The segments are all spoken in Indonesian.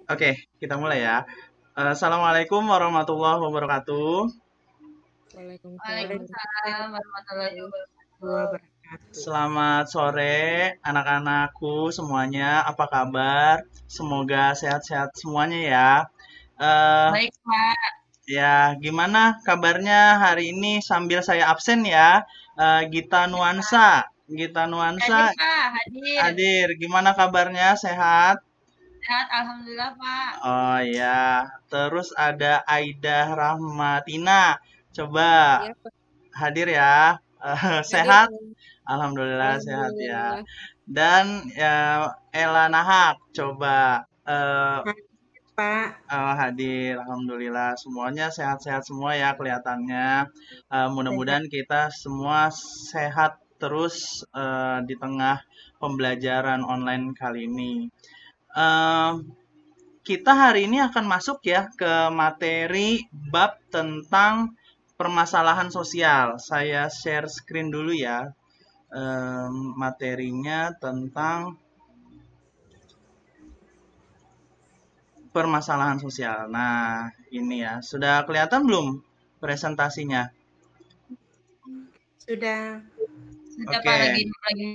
Oke, kita mulai ya. Assalamualaikum warahmatullahi wabarakatuh. Waalaikumsalam warahmatullahi wabarakatuh. Selamat sore anak-anakku semuanya. Apa kabar? Semoga sehat-sehat semuanya ya. Eh, Baik, Pak. ya, gimana kabarnya hari ini sambil saya absen ya? Gita Nuansa. Gita Nuansa Hadir, Pak. Hadir. hadir. Gimana kabarnya? Sehat? Sehat, Alhamdulillah, Pak. Oh ya, terus ada Aida Rahmatina. Coba Iya, Pak. hadir ya. Hadir, Sehat? Pak. Alhamdulillah sehat ya. Alhamdulillah. Dan ya, Ella Nahak, coba Pak. hadir. Alhamdulillah semuanya sehat-sehat semua ya kelihatannya. Sehat. Mudah-mudahan kita semua sehat terus di tengah pembelajaran online kali ini. Eh, Kita hari ini akan masuk ya ke materi bab tentang permasalahan sosial. Saya share screen dulu ya. Materinya tentang permasalahan sosial. Nah, ini ya. Sudah kelihatan belum presentasinya? Sudah. Sudah, Oke. Pak, lagi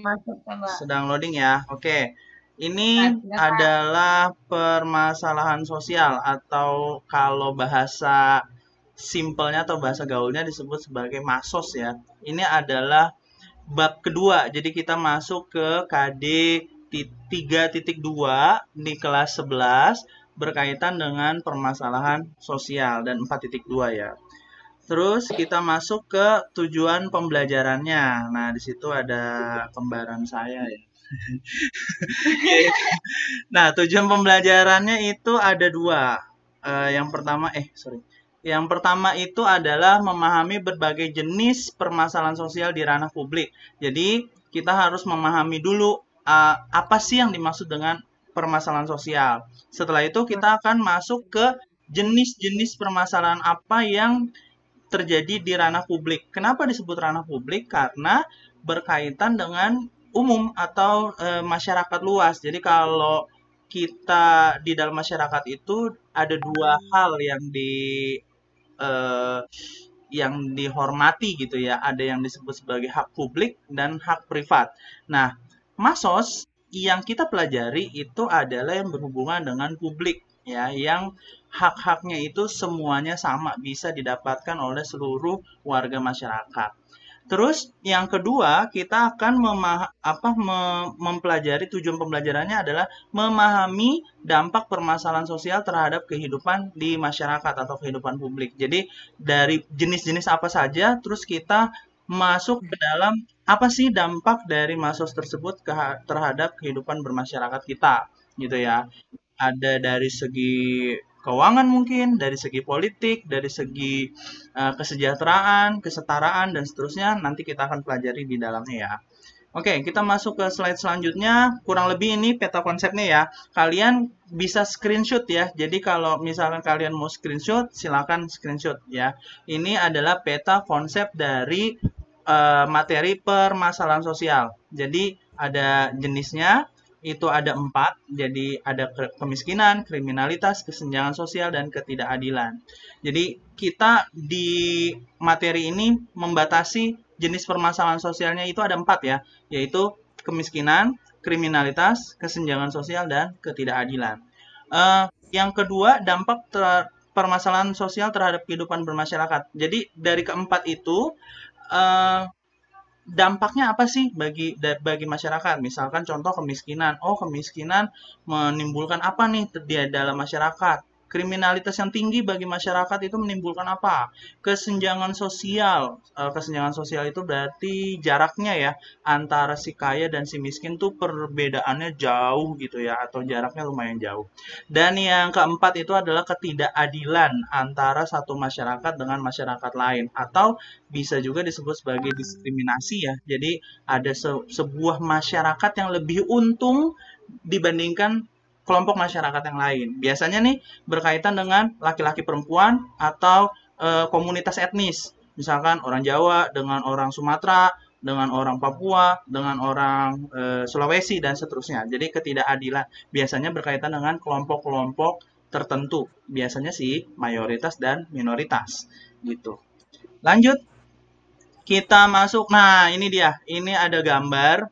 masuk, Pak. Sedang loading ya. Oke. Ini Sudah, Pak. adalah permasalahan sosial atau kalau bahasa simpelnya atau bahasa gaulnya disebut sebagai masos ya. Ini adalah bab kedua. Jadi kita masuk ke KD 3.2 di kelas 11 berkaitan dengan permasalahan sosial dan 4.2 ya. Terus kita masuk ke tujuan pembelajarannya. Nah, di situ ada kembaran saya ya. Nah, tujuan pembelajarannya itu ada dua. Yang pertama itu adalah memahami berbagai jenis permasalahan sosial di ranah publik. Jadi, kita harus memahami dulu apa sih yang dimaksud dengan permasalahan sosial. Setelah itu kita akan masuk ke jenis-jenis permasalahan apa yang terjadi di ranah publik. Kenapa disebut ranah publik? Karena berkaitan dengan umum atau masyarakat luas. Jadi kalau kita di dalam masyarakat itu ada dua hal eh, yang dihormati gitu ya. Ada yang disebut sebagai hak publik dan hak privat. Nah, masos yang kita pelajari itu adalah yang berhubungan dengan publik ya, yang hak-haknya itu semuanya sama bisa didapatkan oleh seluruh warga masyarakat. Terus yang kedua, kita akan mempelajari tujuan pembelajarannya adalah memahami dampak permasalahan sosial terhadap kehidupan di masyarakat atau kehidupan publik. Jadi dari jenis-jenis apa saja, terus kita masuk ke dalam apa sih dampak dari masos tersebut terhadap kehidupan bermasyarakat kita, gitu ya. Ada dari segi keuangan mungkin, dari segi politik, dari segi kesejahteraan, kesetaraan, dan seterusnya. Nanti kita akan pelajari di dalamnya ya. Oke, kita masuk ke slide selanjutnya. Kurang lebih ini peta konsepnya ya. Kalian bisa screenshot ya. Jadi kalau misalkan kalian mau screenshot, silakan screenshot ya. Ini adalah peta konsep dari materi permasalahan sosial. Jadi ada jenisnya, itu ada 4. Jadi ada kemiskinan, kriminalitas, kesenjangan sosial, dan ketidakadilan. Jadi kita di materi ini membatasi jenis permasalahan sosialnya itu ada 4 ya, yaitu kemiskinan, kriminalitas, kesenjangan sosial, dan ketidakadilan. Yang kedua, dampak permasalahan sosial terhadap kehidupan bermasyarakat. Jadi dari keempat itu, dampaknya apa sih bagi masyarakat? Misalkan contoh kemiskinan. Oh, kemiskinan menimbulkan apa nih di dalam masyarakat? Kriminalitas yang tinggi bagi masyarakat itu menimbulkan apa? Kesenjangan sosial. Kesenjangan sosial itu berarti jaraknya ya antara si kaya dan si miskin tuh perbedaannya jauh gitu ya, atau jaraknya lumayan jauh. Dan yang keempat itu adalah ketidakadilan antara satu masyarakat dengan masyarakat lain, atau bisa juga disebut sebagai diskriminasi ya. Jadi ada sebuah masyarakat yang lebih untung dibandingkan kelompok masyarakat yang lain. Biasanya nih berkaitan dengan laki-laki perempuan atau komunitas etnis. Misalkan orang Jawa dengan orang Sumatera, dengan orang Papua, dengan orang Sulawesi dan seterusnya. Jadi ketidakadilan biasanya berkaitan dengan kelompok-kelompok tertentu, biasanya sih mayoritas dan minoritas gitu. Lanjut, kita masuk. Nah, ini dia. Ini ada gambar.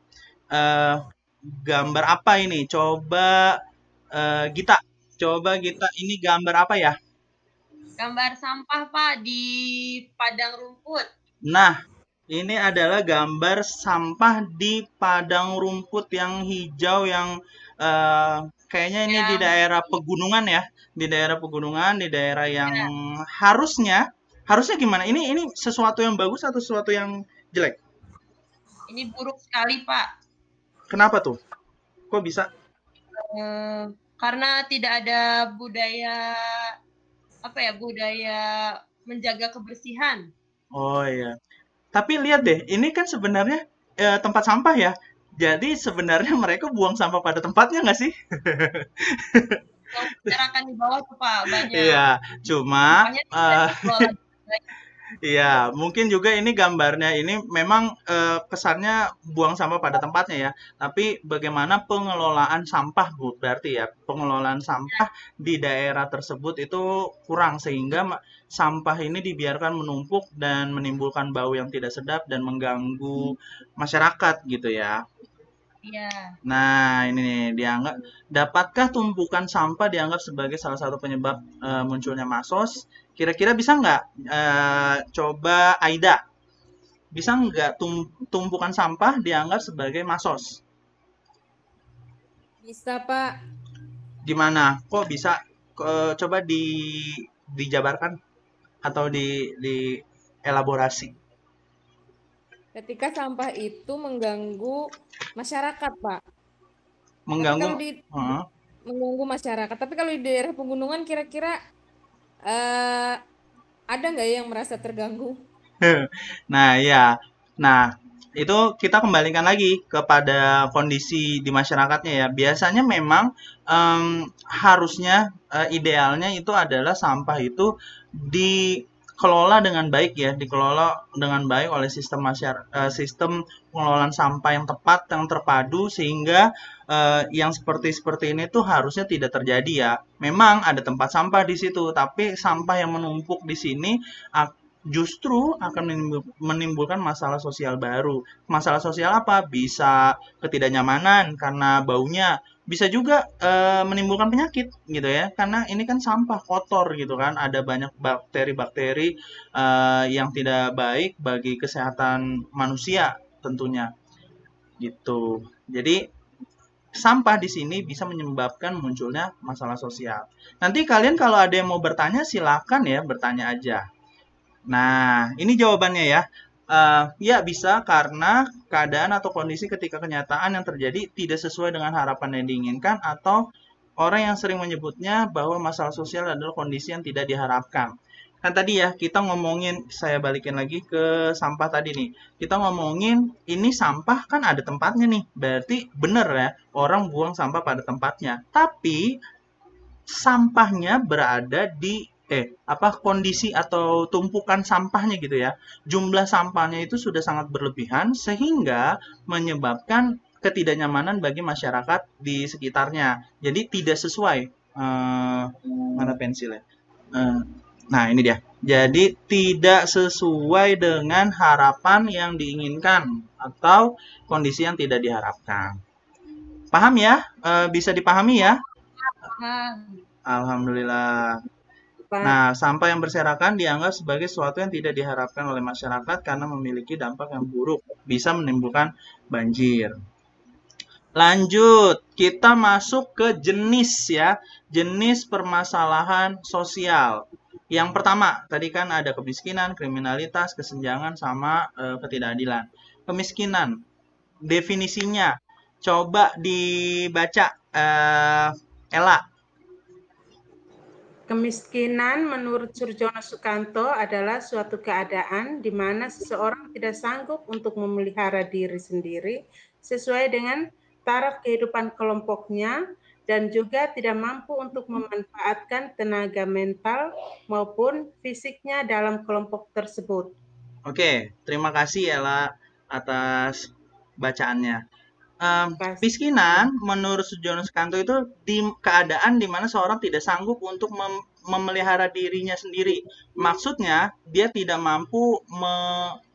eh Gambar apa ini? Gita. Coba Gita, ini gambar apa ya? Gambar sampah, Pak, di padang rumput. Nah, ini adalah gambar sampah di padang rumput yang hijau yang eh, kayaknya ini di Yang daerah pegunungan ya, di daerah pegunungan, di daerah yang harusnya harusnya gimana? Ini sesuatu yang bagus atau sesuatu yang jelek? ini buruk sekali, Pak. Kenapa tuh? Kok bisa? Eh, karena tidak ada budaya budaya menjaga kebersihan. Oh iya. Tapi lihat deh, ini kan sebenarnya tempat sampah ya. Jadi sebenarnya mereka buang sampah pada tempatnya nggak sih? Yang masyarakat di bawah tuh, Pak, banyak. Iya, cuma Sampahnya tidak eh, dikelola dengan baik. iya, mungkin juga ini gambarnya ini memang kesannya buang sampah pada tempatnya ya. Tapi bagaimana pengelolaan sampah, Bu? Berarti ya, pengelolaan sampah di daerah tersebut itu kurang sehingga sampah ini dibiarkan menumpuk dan menimbulkan bau yang tidak sedap dan mengganggu masyarakat gitu ya. Iya. Nah, ini nih dianggap dapatkah tumpukan sampah dianggap sebagai salah satu penyebab munculnya masos? Kira-kira bisa nggak coba Aida, bisa nggak tumpukan sampah dianggap sebagai masos? Bisa, Pak. Gimana? Kok bisa? Coba dijabarkan atau di elaborasi. Ketika sampah itu mengganggu masyarakat, Pak. Mengganggu. Kalau mengganggu masyarakat. Tapi kalau di daerah pegunungan kira-kira ada nggak yang merasa terganggu? Nah, ya. Nah, itu kita kembalikan lagi kepada kondisi di masyarakatnya ya. Biasanya memang harusnya idealnya itu adalah sampah itu dikelola dengan baik ya, dikelola dengan baik oleh sistem pengelolaan sampah yang tepat, yang terpadu sehingga yang seperti ini tuh harusnya tidak terjadi ya. Memang ada tempat sampah di situ, tapi sampah yang menumpuk di sini justru akan menimbulkan masalah sosial baru. Masalah sosial apa? Bisa ketidaknyamanan karena baunya, bisa juga menimbulkan penyakit gitu ya. Karena ini kan sampah kotor gitu kan, ada banyak bakteri-bakteri yang tidak baik bagi kesehatan manusia tentunya gitu. Jadi sampah di sini bisa menyebabkan munculnya masalah sosial. Nanti kalian kalau ada yang mau bertanya silakan ya, bertanya aja. Nah, ini jawabannya ya. Ya bisa karena keadaan atau kondisi ketika kenyataan yang terjadi tidak sesuai dengan harapan yang diinginkan atau orang yang sering menyebutnya bahwa masalah sosial adalah kondisi yang tidak diharapkan. Kan tadi ya, kita ngomongin, saya balikin lagi ke sampah tadi nih. Kita ngomongin, ini sampah kan ada tempatnya nih. Berarti bener ya, orang buang sampah pada tempatnya. Tapi, sampahnya berada di kondisi atau tumpukan sampahnya gitu ya. Jumlah sampahnya itu sudah sangat berlebihan sehingga menyebabkan ketidaknyamanan bagi masyarakat di sekitarnya. Jadi tidak sesuai mana pensilnya? Nah, ini dia. Jadi tidak sesuai dengan harapan yang diinginkan atau kondisi yang tidak diharapkan. Paham ya? Bisa dipahami ya? Alhamdulillah. Pak. Nah, sampah yang berserakan dianggap sebagai sesuatu yang tidak diharapkan oleh masyarakat karena memiliki dampak yang buruk, bisa menimbulkan banjir. Lanjut, kita masuk ke jenis ya, jenis permasalahan sosial. Yang pertama, tadi kan ada kemiskinan, kriminalitas, kesenjangan, sama ketidakadilan. Kemiskinan, definisinya, coba dibaca, Ella. Kemiskinan menurut Surjono Sukanto adalah suatu keadaan di mana seseorang tidak sanggup untuk memelihara diri sendiri sesuai dengan taraf kehidupan kelompoknya dan juga tidak mampu untuk memanfaatkan tenaga mental maupun fisiknya dalam kelompok tersebut. Oke, terima kasih Ella atas bacaannya. Pas. Miskinan menurut Sujono Sukanto itu di keadaan di mana seorang tidak sanggup untuk memelihara dirinya sendiri. Maksudnya dia tidak mampu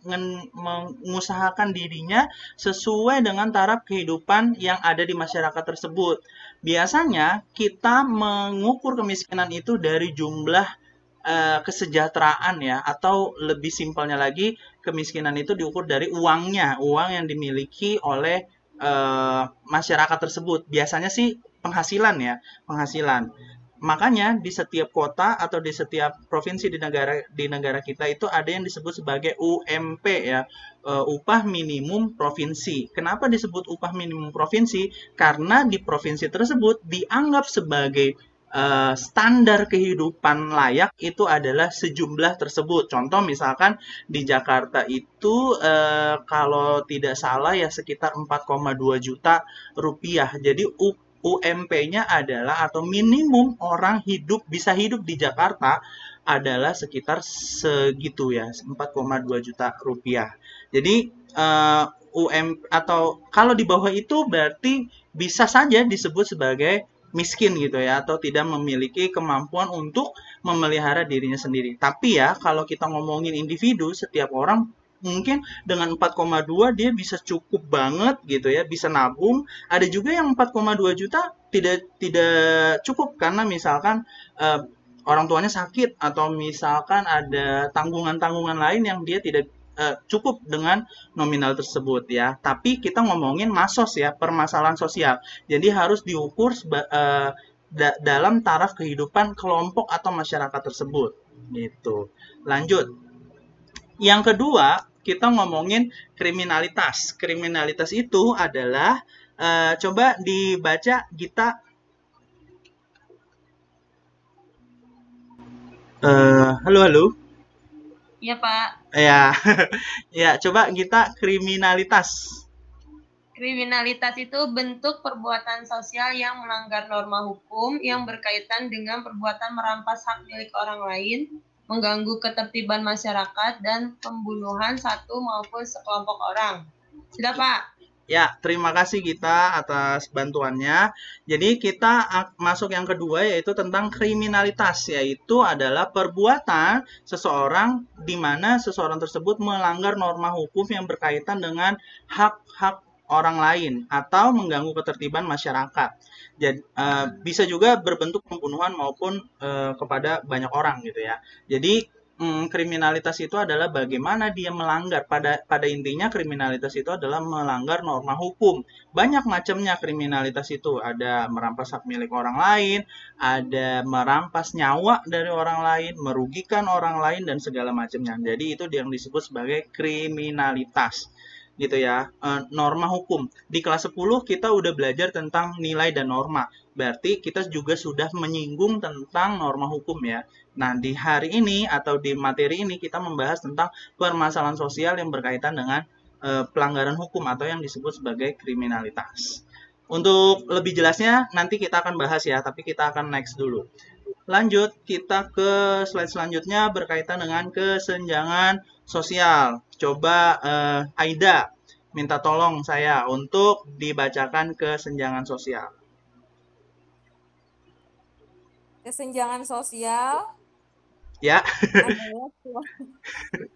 mengusahakan dirinya sesuai dengan taraf kehidupan yang ada di masyarakat tersebut. Biasanya kita mengukur kemiskinan itu dari jumlah kesejahteraan ya, atau lebih simpelnya lagi kemiskinan itu diukur dari uangnya, uang yang dimiliki oleh masyarakat tersebut. Biasanya sih penghasilan ya, penghasilan. Makanya di setiap kota atau di setiap provinsi di negara kita itu ada yang disebut sebagai UMP ya, upah minimum provinsi. Kenapa disebut upah minimum provinsi? Karena di provinsi tersebut dianggap sebagai standar kehidupan layak itu adalah sejumlah tersebut. Contoh misalkan di Jakarta itu kalau tidak salah ya sekitar 4,2 juta rupiah. Jadi UMP-nya adalah atau minimum orang bisa hidup di Jakarta adalah sekitar segitu ya, 4,2 juta rupiah. Jadi atau kalau di bawah itu berarti bisa saja disebut sebagai miskin gitu ya, atau tidak memiliki kemampuan untuk memelihara dirinya sendiri. Tapi ya kalau kita ngomongin individu, setiap orang mungkin dengan 4,2 dia bisa cukup banget gitu ya, bisa nabung. Ada juga yang 4,2 juta tidak cukup karena misalkan orang tuanya sakit atau misalkan ada tanggungan-tanggungan lain yang dia tidak cukup dengan nominal tersebut ya. Tapi kita ngomongin masos ya, permasalahan sosial. Jadi harus diukur dalam taraf kehidupan kelompok atau masyarakat tersebut. Gitu. Lanjut. Yang kedua, kita ngomongin kriminalitas. Kriminalitas itu adalah coba dibaca Gita. Halo. Iya, Pak. Ya, ya coba kita kriminalitas. Kriminalitas itu bentuk perbuatan sosial yang melanggar norma hukum yang berkaitan dengan perbuatan merampas hak milik orang lain, mengganggu ketertiban masyarakat, dan pembunuhan satu maupun sekelompok orang. Sudah, Pak? Ya, terima kasih Gita atas bantuannya. Jadi kita masuk yang kedua yaitu tentang kriminalitas, yaitu adalah perbuatan seseorang di mana seseorang tersebut melanggar norma hukum yang berkaitan dengan hak-hak orang lain atau mengganggu ketertiban masyarakat. Jadi bisa juga berbentuk pembunuhan maupun kepada banyak orang gitu ya. Jadi kriminalitas itu adalah bagaimana dia melanggar. Pada intinya kriminalitas itu adalah melanggar norma hukum. Banyak macamnya kriminalitas itu. Ada merampas hak milik orang lain, ada merampas nyawa dari orang lain, merugikan orang lain, dan segala macamnya. Jadi itu yang disebut sebagai kriminalitas. Gitu ya, norma hukum. Di kelas 10 kita udah belajar tentang nilai dan norma. Berarti kita juga sudah menyinggung tentang norma hukum ya. Nah, di hari ini atau di materi ini kita membahas tentang permasalahan sosial yang berkaitan dengan pelanggaran hukum atau yang disebut sebagai kriminalitas. Untuk lebih jelasnya nanti kita akan bahas ya, tapi kita akan next dulu. Lanjut, kita ke slide selanjutnya berkaitan dengan kesenjangan sosial. Coba Aida minta tolong saya untuk dibacakan kesenjangan sosial. Kesenjangan sosial Ya.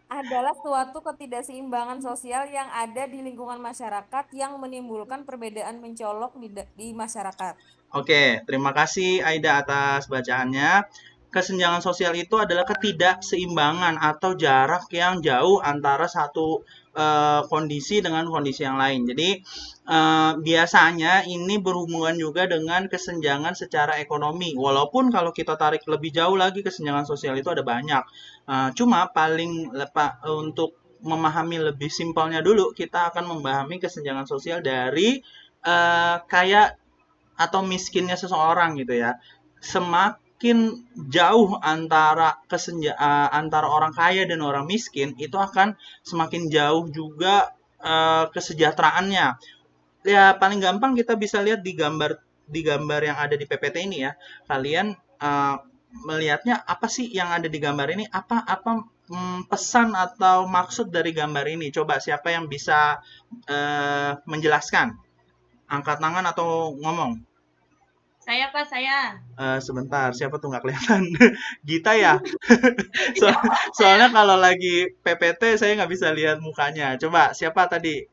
adalah suatu ketidakseimbangan sosial yang ada di lingkungan masyarakat yang menimbulkan perbedaan mencolok di masyarakat. Oke, terima kasih Aida atas bacaannya. Kesenjangan sosial itu adalah ketidakseimbangan atau jarak yang jauh antara satu kondisi dengan kondisi yang lain. Jadi biasanya ini berhubungan juga dengan kesenjangan secara ekonomi. Walaupun kalau kita tarik lebih jauh lagi kesenjangan sosial itu ada banyak. Cuma paling untuk memahami lebih simpelnya dulu, kita akan memahami kesenjangan sosial dari kaya atau miskinnya seseorang gitu ya. Semakin jauh antara antara orang kaya dan orang miskin, itu akan semakin jauh juga kesejahteraannya. Ya paling gampang kita bisa lihat di gambar yang ada di PPT ini ya. Kalian melihatnya apa sih yang ada di gambar ini? Apa pesan atau maksud dari gambar ini? Coba siapa yang bisa menjelaskan? Angkat tangan atau ngomong? Saya Pak, saya. Sebentar, siapa tuh nggak kelihatan? Gita ya? Soalnya kalau lagi PPT saya nggak bisa lihat mukanya. Coba siapa tadi?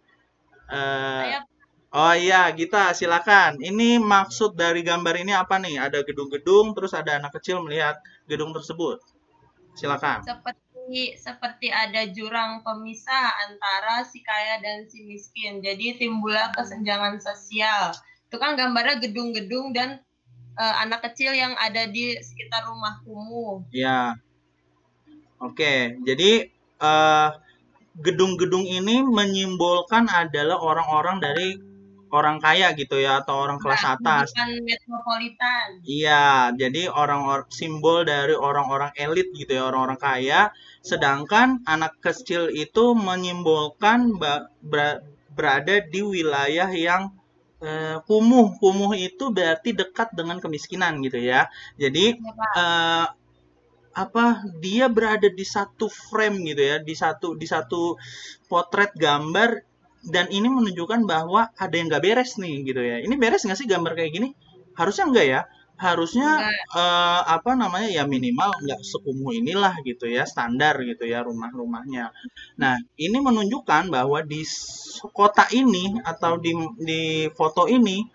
Saya Oh iya, Gita, silakan. Ini maksud dari gambar ini apa nih? Ada gedung-gedung, terus ada anak kecil melihat gedung tersebut. Silakan. seperti ada jurang pemisah antara si kaya dan si miskin. Jadi timbullah kesenjangan sosial. Itu kan gambarnya gedung-gedung dan anak kecil yang ada di sekitar rumah kumuh. Ya, oke. Jadi gedung-gedung ini menyimbolkan adalah orang-orang dari orang kaya gitu ya, atau orang kelas atas. Kehidupan metropolitan. Iya, jadi orang-orang simbol dari orang-orang elit gitu ya, orang-orang kaya. Sedangkan anak kecil itu menyimbolkan berada di wilayah yang kumuh. Kumuh itu berarti dekat dengan kemiskinan gitu ya. Jadi dia berada di satu frame gitu ya, di satu potret gambar, dan ini menunjukkan bahwa ada yang nggak beres nih gitu ya. Ini beres nggak sih gambar kayak gini? Harusnya enggak ya. Harusnya ya minimal nggak sekumuh inilah gitu ya, standar gitu ya rumah-rumahnya. Nah, ini menunjukkan bahwa di kota ini atau di foto ini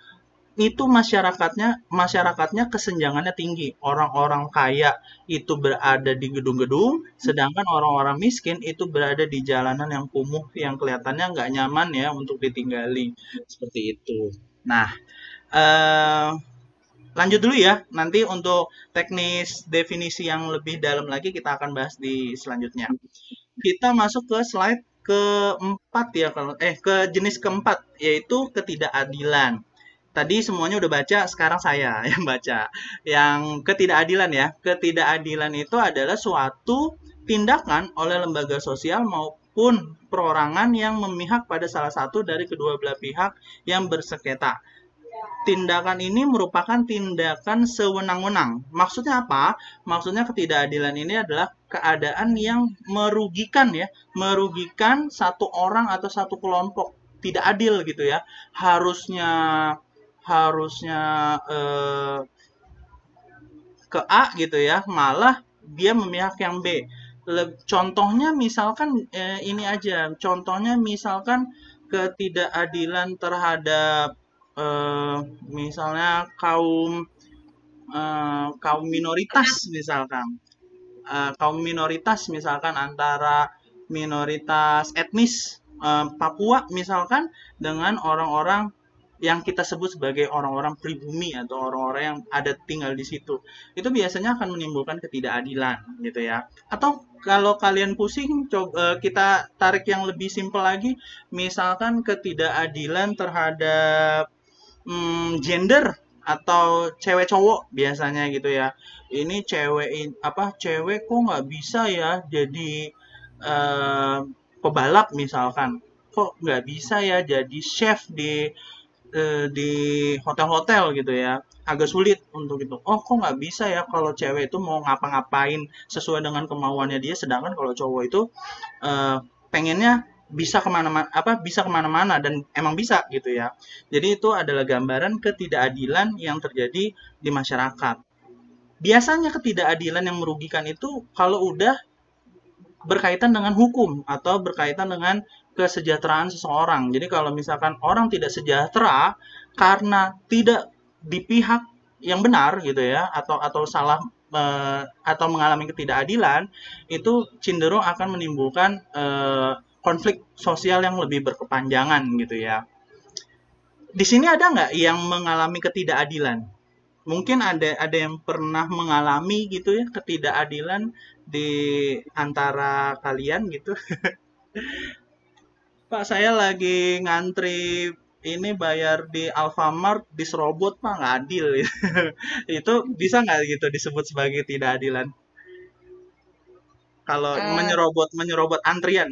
itu masyarakatnya kesenjangannya tinggi. Orang-orang kaya itu berada di gedung-gedung, sedangkan orang-orang miskin itu berada di jalanan yang kumuh, yang kelihatannya nggak nyaman ya untuk ditinggali. Seperti itu. Nah, lanjut dulu ya. Nanti untuk teknis definisi yang lebih dalam lagi kita akan bahas di selanjutnya. Kita masuk ke slide keempat ya, ke jenis keempat, yaitu ketidakadilan. Tadi semuanya udah baca, sekarang saya yang baca. Yang ketidakadilan ya. Ketidakadilan itu adalah suatu tindakan oleh lembaga sosial maupun perorangan yang memihak pada salah satu dari kedua belah pihak yang bersengketa. Tindakan ini merupakan tindakan sewenang-wenang. Maksudnya apa? Maksudnya ketidakadilan ini adalah keadaan yang merugikan ya, merugikan satu orang atau satu kelompok. Tidak adil gitu ya. Harusnya ke A gitu ya, malah dia memihak yang B. Contohnya misalkan ini aja. Contohnya misalkan ketidakadilan terhadap misalnya kaum minoritas misalkan. Kaum minoritas misalkan antara minoritas etnis Papua misalkan dengan orang-orang yang kita sebut sebagai orang-orang pribumi atau orang-orang yang ada tinggal di situ. Itu biasanya akan menimbulkan ketidakadilan gitu ya. Atau kalau kalian pusing, kita tarik yang lebih simpel lagi, misalkan ketidakadilan terhadap gender atau cewek cowok biasanya gitu ya. Ini cewek kok nggak bisa ya jadi pebalap misalkan. Kok nggak bisa ya jadi chef di hotel-hotel gitu ya, agak sulit untuk itu. Oh, kok nggak bisa ya kalau cewek itu mau ngapa-ngapain sesuai dengan kemauannya dia, sedangkan kalau cowok itu pengennya bisa kemana-mana dan emang bisa gitu ya. Jadi itu adalah gambaran ketidakadilan yang terjadi di masyarakat. Biasanya ketidakadilan yang merugikan itu kalau udah berkaitan dengan hukum atau berkaitan dengan kesejahteraan seseorang. Jadi kalau misalkan orang tidak sejahtera karena tidak di pihak yang benar gitu ya, atau salah atau mengalami ketidakadilan, itu cenderung akan menimbulkan konflik sosial yang lebih berkepanjangan gitu ya. Di sini ada nggak yang mengalami ketidakadilan? Mungkin ada yang pernah mengalami gitu ya ketidakadilan di antara kalian gitu. Pak, saya lagi ngantri ini bayar di Alfamart diserobot Pak, nggak adil gitu. Itu bisa nggak gitu disebut sebagai tidak adilan? Kalau menyerobot antrian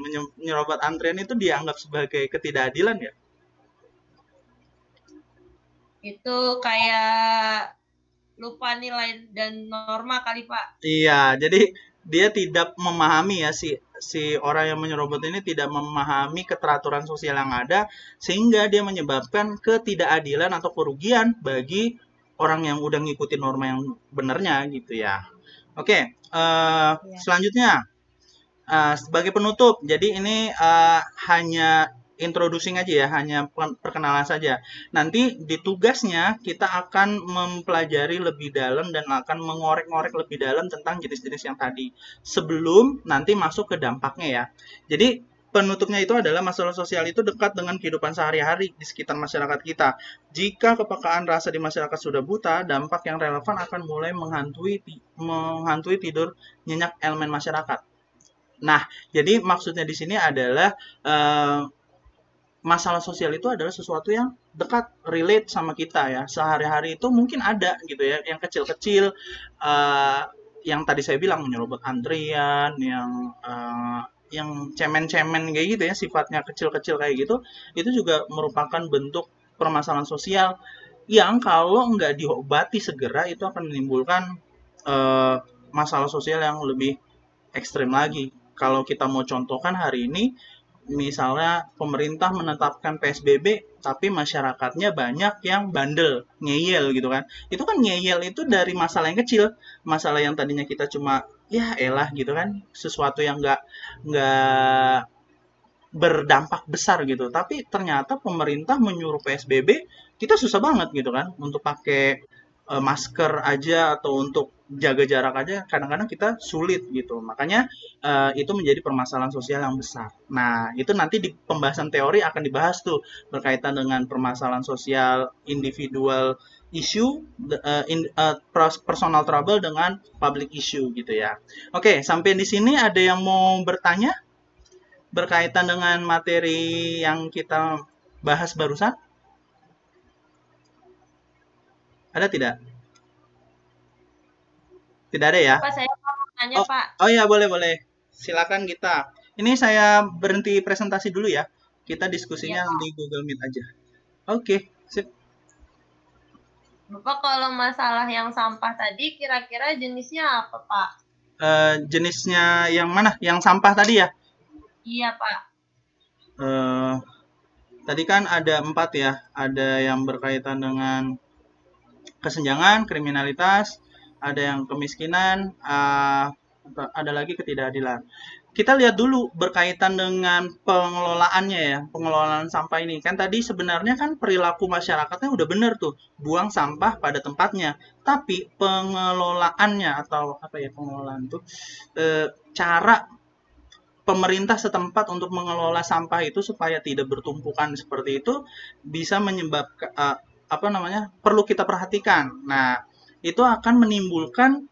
itu dianggap sebagai ketidakadilan ya? Itu kayak lupa nilai dan norma kali Pak. Iya, jadi dia tidak memahami ya, si orang yang menyerobot ini tidak memahami keteraturan sosial yang ada, sehingga dia menyebabkan ketidakadilan atau kerugian bagi orang yang udah ngikutin norma yang benernya gitu ya. Oke, Ya. selanjutnya sebagai penutup, jadi ini hanya introducing aja ya, hanya perkenalan saja. Nanti di tugasnya kita akan mempelajari lebih dalam dan akan mengorek-ngorek lebih dalam tentang jenis-jenis yang tadi. Sebelum nanti masuk ke dampaknya ya. Jadi penutupnya itu adalah masalah sosial itu dekat dengan kehidupan sehari-hari di sekitar masyarakat kita. Jika kepekaan rasa di masyarakat sudah buta, dampak yang relevan akan mulai menghantui tidur nyenyak elemen masyarakat. Nah, jadi maksudnya di sini adalah masalah sosial itu adalah sesuatu yang dekat, relate sama kita ya. Sehari-hari itu mungkin ada gitu ya, yang kecil-kecil, yang tadi saya bilang menyerobot antrian, yang cemen-cemen kayak gitu ya, sifatnya kecil-kecil kayak gitu, itu juga merupakan bentuk permasalahan sosial yang kalau nggak diobati segera itu akan menimbulkan masalah sosial yang lebih ekstrim lagi. Kalau kita mau contohkan hari ini, misalnya pemerintah menetapkan PSBB, tapi masyarakatnya banyak yang bandel, ngeyel gitu kan. Itu kan ngeyel itu dari masalah yang kecil, masalah yang tadinya kita cuma ya elah gitu kan, sesuatu yang nggak berdampak besar gitu. Tapi ternyata pemerintah menyuruh PSBB, kita susah banget gitu kan untuk pakai masker aja atau untuk jaga jarak aja kadang-kadang kita sulit gitu. Makanya itu menjadi permasalahan sosial yang besar. Nah, itu nanti di pembahasan teori akan dibahas tuh berkaitan dengan permasalahan sosial individual issue, personal trouble dengan public issue gitu ya. Oke, sampai di sini ada yang mau bertanya berkaitan dengan materi yang kita bahas barusan? Ada tidak? Tidak ada ya? Pak, saya mau tanya, Oh, Pak. oh ya, boleh. Silakan kita. Ini saya berhenti presentasi dulu ya. Kita diskusinya Iya, Pak. di Google Meet aja. Oke, sip. Bapak kalau masalah yang sampah tadi kira-kira jenisnya apa, Pak? Jenisnya yang mana? Yang sampah tadi ya? Iya, Pak. Tadi kan ada 4 ya. Ada yang berkaitan dengan kesenjangan, kriminalitas, ada yang kemiskinan, ada lagi ketidakadilan. Kita lihat dulu berkaitan dengan pengelolaannya ya, pengelolaan sampah ini. Kan tadi sebenarnya kan perilaku masyarakatnya udah bener tuh, buang sampah pada tempatnya. Tapi pengelolaannya atau apa ya pengelolaan tuh, cara pemerintah setempat untuk mengelola sampah itu supaya tidak bertumpukan seperti itu bisa menyebabkan perlu kita perhatikan. Nah, itu akan menimbulkan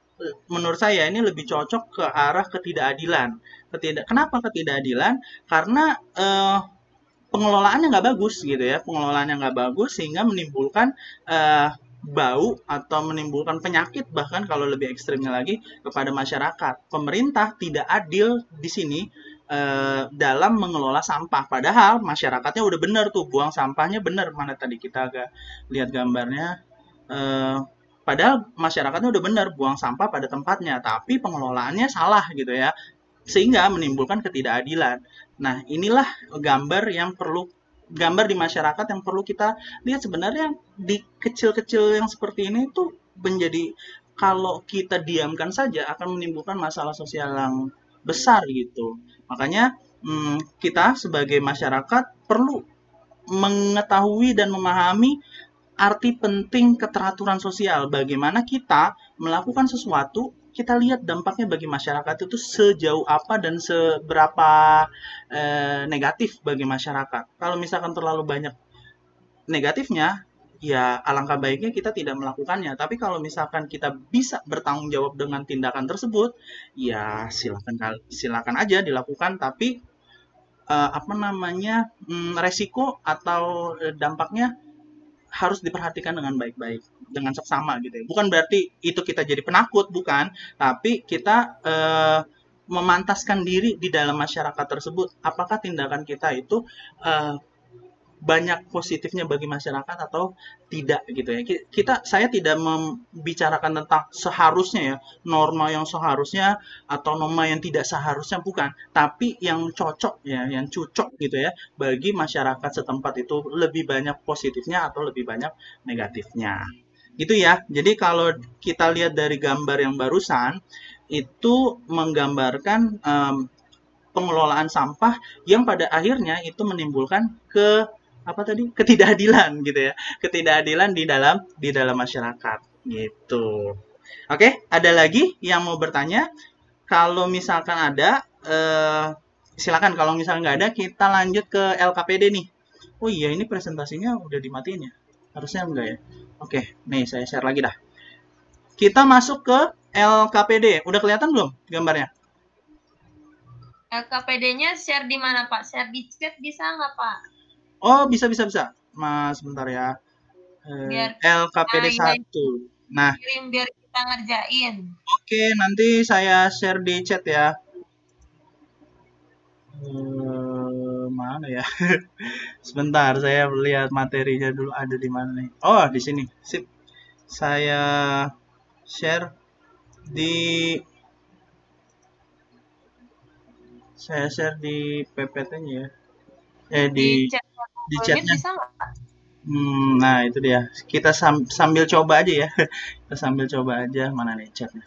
menurut saya ini lebih cocok ke arah ketidakadilan. Kenapa ketidakadilan? Karena pengelolaannya nggak bagus gitu ya, pengelolaannya nggak bagus sehingga menimbulkan bau atau menimbulkan penyakit bahkan kalau lebih ekstrimnya lagi kepada masyarakat. Pemerintah tidak adil di sini dalam mengelola sampah. Padahal masyarakatnya udah bener tuh buang sampahnya bener. Mana tadi kita agak lihat gambarnya. Padahal masyarakatnya udah bener buang sampah pada tempatnya, tapi pengelolaannya salah gitu ya, sehingga menimbulkan ketidakadilan. Nah, inilah gambar di masyarakat yang perlu kita lihat sebenarnya di kecil-kecil yang seperti ini tuh menjadi kalau kita diamkan saja akan menimbulkan masalah sosial yang besar gitu. Makanya kita sebagai masyarakat perlu mengetahui dan memahami arti penting keteraturan sosial. Bagaimana kita melakukan sesuatu, kita lihat dampaknya bagi masyarakat itu sejauh apa dan seberapa negatif bagi masyarakat. Kalau misalkan terlalu banyak negatifnya, ya alangkah baiknya kita tidak melakukannya. Tapi kalau misalkan kita bisa bertanggung jawab dengan tindakan tersebut, ya silakan aja dilakukan. Tapi resiko atau dampaknya harus diperhatikan dengan baik-baik, dengan seksama gitu ya. Bukan berarti itu kita jadi penakut, bukan. Tapi kita memantaskan diri di dalam masyarakat tersebut. Apakah tindakan kita itu banyak positifnya bagi masyarakat atau tidak gitu ya. Saya tidak membicarakan tentang seharusnya ya, norma yang seharusnya atau norma yang tidak seharusnya, bukan, tapi yang cocok ya, yang cocok gitu ya bagi masyarakat setempat itu lebih banyak positifnya atau lebih banyak negatifnya. Gitu ya. Jadi kalau kita lihat dari gambar yang barusan itu menggambarkan pengelolaan sampah yang pada akhirnya itu menimbulkan ketidakadilan gitu ya, ketidakadilan di dalam masyarakat gitu. Oke, ada lagi yang mau bertanya? Kalau misalkan ada, silakan. Kalau misalkan nggak ada, kita lanjut ke LKPD nih. Oh iya, ini presentasinya udah dimatiin ya? Harusnya enggak ya? Oke, nih saya share lagi dah. Kita masuk ke LKPD. Udah kelihatan belum gambarnya? LKPD-nya share di mana, Pak? Share di chat bisa nggak, Pak? Oh, bisa. Mas, sebentar ya. Biar LKPD 1. Nah, kirim biar kita ngerjain. Oke, nanti saya share di chat ya. Mana ya? Sebentar, saya lihat materinya dulu ada di mana nih. Oh, di sini. Sip. Saya share di PPT-nya ya. Di chatnya. Bisa nggak? Nah, itu dia. Kita sambil coba aja ya. Kita sambil coba aja. Mana nih chatnya?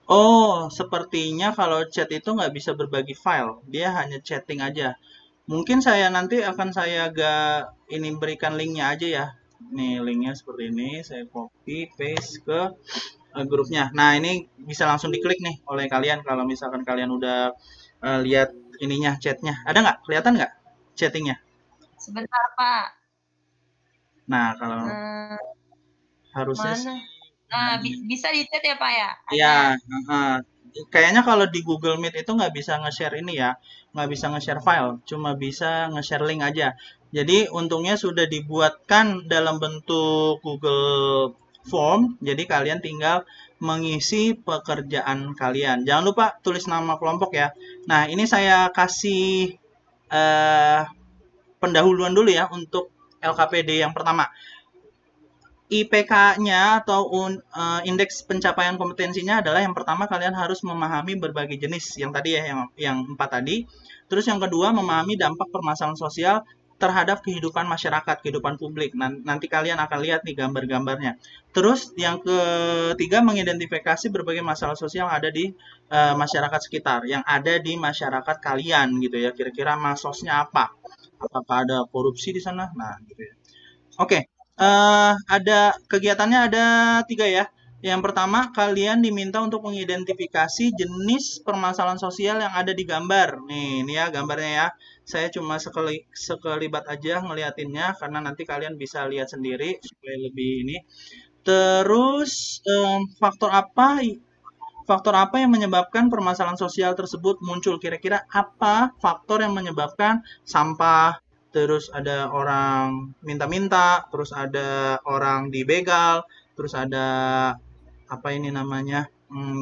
Oh, sepertinya kalau chat itu nggak bisa berbagi file. Dia hanya chatting aja. Mungkin nanti akan saya berikan linknya aja ya. Nih, linknya seperti ini. Saya copy, paste ke grupnya. Nah, ini bisa langsung diklik nih oleh kalian kalau misalkan kalian udah lihat ininya, chatnya. Ada nggak? Kelihatan nggak chattingnya? Sebentar, Pak. Nah, kalau harusnya mana? Nah, bisa di chat ya, Pak ya? Iya, kayaknya kalau di Google Meet itu nggak bisa nge-share ini ya, nggak bisa nge-share file, cuma bisa nge-share link aja. Jadi untungnya sudah dibuatkan dalam bentuk Google Form, jadi kalian tinggal mengisi pekerjaan kalian. Jangan lupa tulis nama kelompok ya. Nah, ini saya kasih pendahuluan dulu ya untuk LKPD yang pertama. IPK-nya atau indeks pencapaian kompetensinya adalah yang pertama kalian harus memahami berbagai jenis yang tadi ya, yang 4 tadi. Terus yang kedua memahami dampak permasalahan sosial terhadap kehidupan masyarakat, kehidupan publik. Nanti kalian akan lihat nih gambar-gambarnya. Terus yang ketiga mengidentifikasi berbagai masalah sosial yang ada di masyarakat sekitar, yang ada di masyarakat kalian gitu ya. Kira-kira masosnya apa? Apakah ada korupsi di sana? Nah, gitu ya. Oke. Ada kegiatannya ada 3 ya. Yang pertama, kalian diminta untuk mengidentifikasi jenis permasalahan sosial yang ada di gambar. Nih, ini ya gambarnya ya. Saya cuma sekelibat aja ngeliatinnya karena nanti kalian bisa lihat sendiri supaya lebih ini. Terus faktor apa yang menyebabkan permasalahan sosial tersebut muncul? Kira-kira apa faktor yang menyebabkan sampah, terus ada orang minta-minta, terus ada orang dibegal, terus ada apa ini namanya,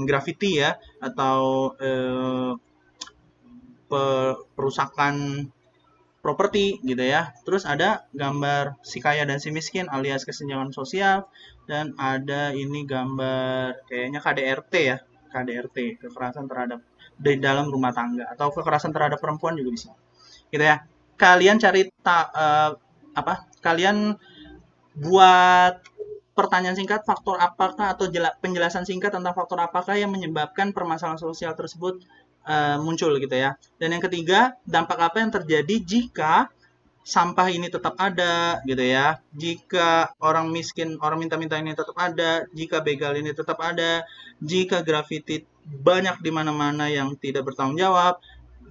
graffiti ya, atau perusakan properti gitu ya. Terus ada gambar si kaya dan si miskin alias kesenjangan sosial, dan ada ini gambar kayaknya KDRT ya, KDRT, kekerasan terhadap di dalam rumah tangga atau kekerasan terhadap perempuan juga bisa. Gitu ya. Kalian cari kalian buat pertanyaan singkat, faktor apakah atau penjelasan singkat tentang faktor apakah yang menyebabkan permasalahan sosial tersebut muncul gitu ya. Dan yang ketiga, dampak apa yang terjadi jika sampah ini tetap ada gitu ya. Jika orang miskin, orang minta-minta ini tetap ada, jika begal ini tetap ada, jika graffiti banyak di mana-mana yang tidak bertanggung jawab,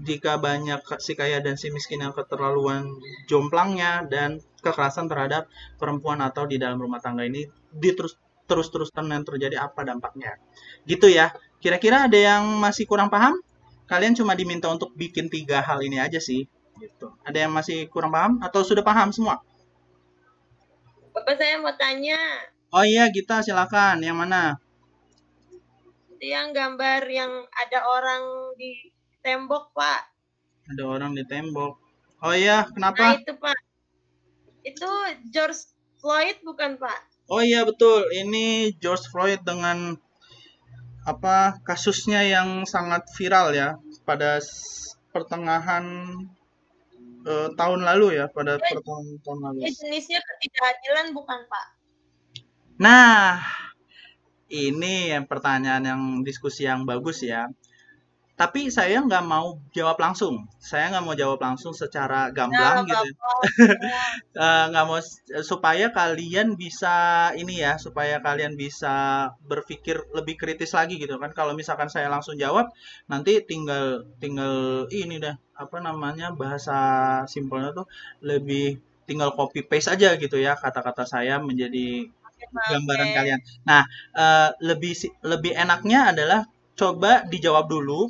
jika banyak si kaya dan si miskin yang keterlaluan jomplangnya, dan kekerasan terhadap perempuan atau di dalam rumah tangga ini terus-terusan yang terjadi, apa dampaknya. Gitu ya. Kira-kira ada yang masih kurang paham? Kalian cuma diminta untuk bikin 3 hal ini aja sih. Gitu. Ada yang masih kurang paham atau sudah paham semua? Bapak, saya mau tanya. Oh iya, Gita silakan. Yang mana? Yang gambar yang ada orang di tembok, Pak. Ada orang di tembok. Oh iya, Nah, kenapa? itu Pak. Itu George Floyd bukan Pak? Oh iya betul, ini George Floyd dengan kasusnya yang sangat viral ya pada pertengahan tahun lalu ya, pada Dia, pertengahan tahun lalu. dia jenisnya ketidakadilan bukan Pak? Nah, ini yang pertanyaan yang diskusi yang bagus ya. Tapi saya nggak mau jawab langsung. Saya nggak mau jawab langsung secara Ya, gamblang gitu. Bapak. Nggak mau supaya kalian bisa ini ya, supaya kalian bisa berpikir lebih kritis lagi gitu kan. Kalau misalkan saya langsung jawab, nanti tinggal tinggal ini dah apa namanya bahasa simpelnya tuh lebih tinggal copy paste aja gitu ya kata-kata saya menjadi Oke. gambaran kalian. Nah, lebih enaknya adalah coba dijawab dulu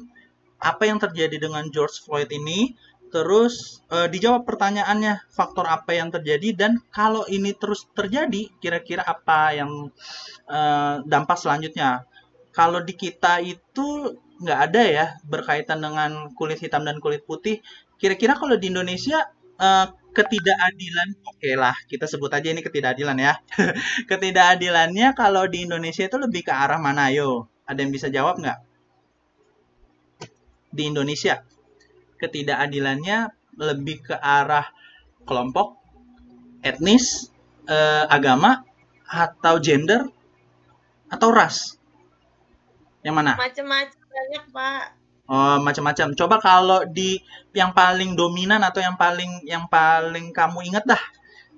apa yang terjadi dengan George Floyd ini, terus dijawab pertanyaannya, faktor apa yang terjadi, dan kalau ini terus terjadi, kira-kira apa yang dampak selanjutnya. Kalau di kita itu nggak ada ya berkaitan dengan kulit hitam dan kulit putih. Kira-kira kalau di Indonesia ketidakadilan, oke lah, kita sebut aja ini ketidakadilan ya. Ketidakadilannya kalau di Indonesia itu lebih ke arah mana, yo? Ada yang bisa jawab nggak? Di Indonesia ketidakadilannya lebih ke arah kelompok, etnis, agama, atau gender, atau ras? Yang mana? Macam-macam banyak Pak. Oh, macam-macam. Coba kalau di yang paling dominan atau yang paling kamu ingat dah,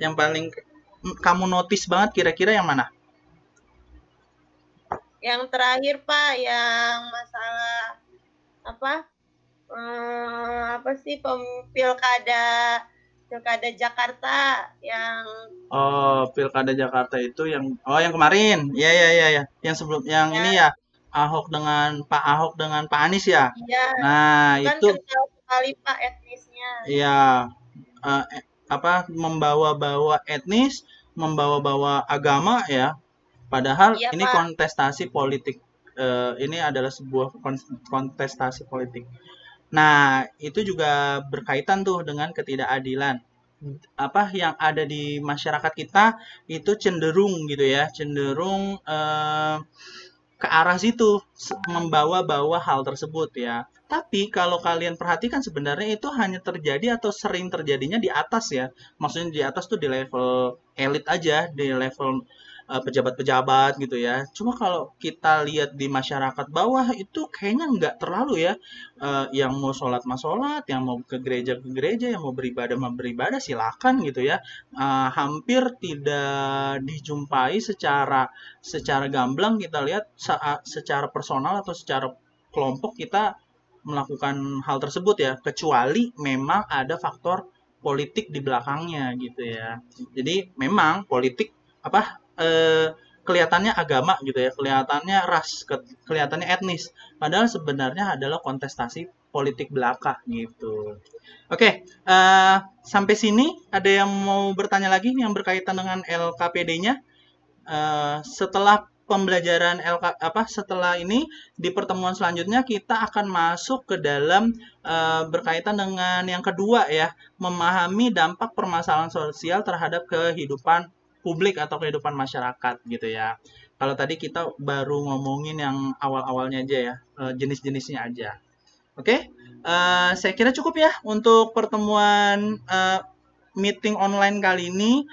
yang paling kamu notice banget kira-kira yang mana? Yang terakhir Pak, yang masalah apa? Apa sih pilkada Jakarta yang Oh, Pilkada Jakarta itu yang kemarin. Iya iya iya ya. Yang sebelum yang ya, ini ya Pak Ahok dengan Pak Anies ya. ya Nah, kan itu kental sekali Pak etnisnya. ya membawa-bawa etnis, membawa-bawa agama ya. Padahal Iya ini Pak. kontestasi politik. Ini adalah sebuah kontestasi politik. Nah, itu juga berkaitan tuh dengan ketidakadilan. Apa yang ada di masyarakat kita itu cenderung gitu ya, cenderung ke arah situ, membawa-bawa hal tersebut ya. Tapi kalau kalian perhatikan sebenarnya itu hanya terjadi atau sering terjadinya di atas ya. Maksudnya di atas tuh di level elit aja, di level pejabat-pejabat gitu ya. Cuma kalau kita lihat di masyarakat bawah itu kayaknya nggak terlalu ya. Yang mau sholat mah sholat, yang mau ke gereja, yang mau beribadah silakan gitu ya. Hampir tidak dijumpai secara gamblang kita lihat secara personal atau secara kelompok kita melakukan hal tersebut ya, kecuali memang ada faktor politik di belakangnya gitu ya. Jadi memang politik kelihatannya agama gitu ya, kelihatannya ras, kelihatannya etnis, padahal sebenarnya adalah kontestasi politik belaka gitu. Oke, sampai sini ada yang mau bertanya lagi yang berkaitan dengan LKPD-nya? Setelah pembelajaran setelah ini di pertemuan selanjutnya kita akan masuk ke dalam berkaitan dengan yang kedua ya, memahami dampak permasalahan sosial terhadap kehidupan publik atau kehidupan masyarakat gitu ya. Kalau tadi kita baru ngomongin yang awal-awalnya aja ya, jenis-jenisnya aja. Oke, saya kira cukup ya untuk pertemuan meeting online kali ini.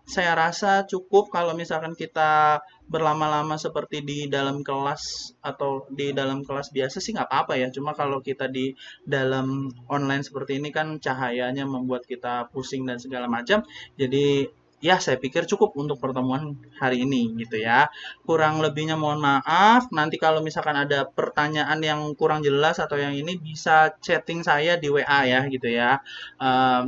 Saya rasa cukup kalau misalkan kita berlama-lama seperti di dalam kelas atau di dalam kelas biasa sih nggak apa-apa ya. Cuma kalau kita di dalam online seperti ini kan cahayanya membuat kita pusing dan segala macam. Jadi ya saya pikir cukup untuk pertemuan hari ini gitu ya. Kurang lebihnya mohon maaf. Nanti kalau misalkan ada pertanyaan yang kurang jelas atau yang ini bisa chatting saya di WA ya gitu ya.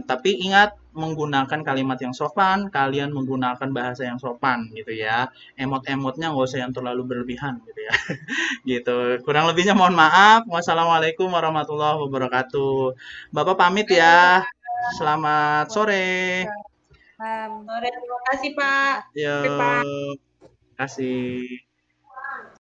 Tapi ingat menggunakan kalimat yang sopan, kalian menggunakan bahasa yang sopan gitu ya. Emot-emotnya nggak usah yang terlalu berlebihan gitu ya. Gitu. Kurang lebihnya mohon maaf. Wassalamualaikum warahmatullahi wabarakatuh. Bapak pamit ya. Selamat sore. Terima kasih Pak. Yo, Pak. kasih.